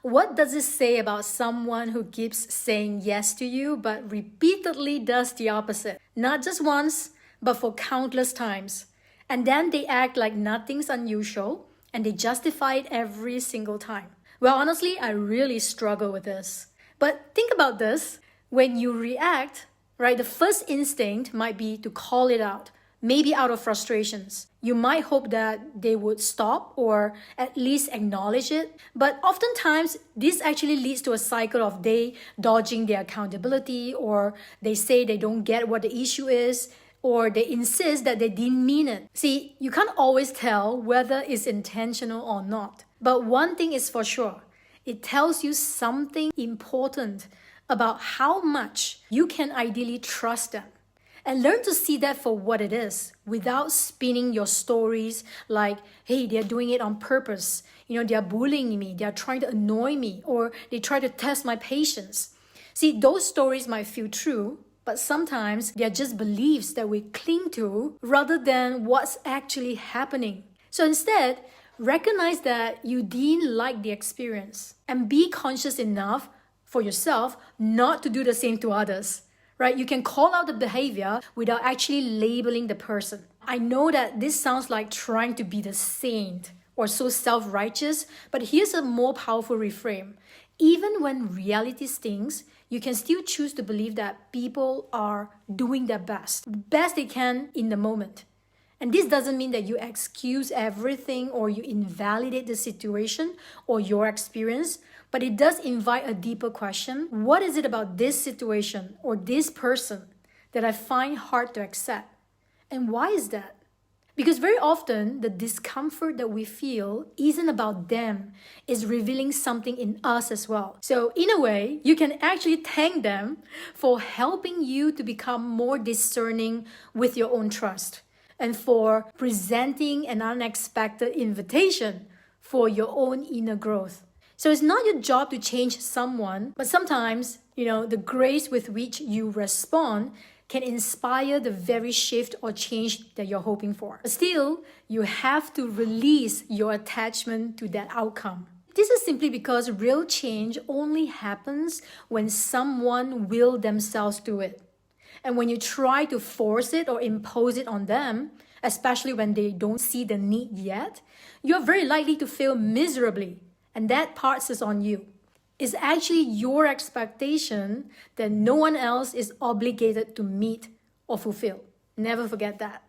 What does it say about someone who keeps saying yes to you but repeatedly does the opposite? Not just once, but for countless times. And then they act like nothing's unusual and they justify it every single time. Well, honestly, I really struggle with this. But think about this. When you react, right, the first instinct might be to call it out, maybe out of frustrations. You might hope that they would stop or at least acknowledge it. But oftentimes, this actually leads to a cycle of they dodging their accountability, or they say they don't get what the issue is, or they insist that they didn't mean it. See, you can't always tell whether it's intentional or not. But one thing is for sure, it tells you something important about how much you can ideally trust them. And learn to see that for what it is without spinning your stories like, hey, they're doing it on purpose. They're bullying me, they're trying to annoy me, or they try to test my patience. See, those stories might feel true, but sometimes they're just beliefs that we cling to rather than what's actually happening. So instead, recognize that you didn't like the experience and be conscious enough for yourself not to do the same to others. Right? You can call out the behavior without actually labeling the person. I know that this sounds like trying to be the saint or so self-righteous, but here's a more powerful reframe. Even when reality stings, you can still choose to believe that people are doing their best they can in the moment. And this doesn't mean that you excuse everything or you invalidate the situation or your experience, but it does invite a deeper question. What is it about this situation or this person that I find hard to accept? And why is that? Because very often, the discomfort that we feel isn't about them, it's revealing something in us as well. So in a way, you can actually thank them for helping you to become more discerning with your own trust, and for presenting an unexpected invitation for your own inner growth. So it's not your job to change someone, but sometimes, the grace with which you respond can inspire the very shift or change that you're hoping for. But still, you have to release your attachment to that outcome. This is simply because real change only happens when someone will themselves do it. And when you try to force it or impose it on them, especially when they don't see the need yet, you're very likely to fail miserably. And that part is on you. It's actually your expectation that no one else is obligated to meet or fulfill. Never forget that.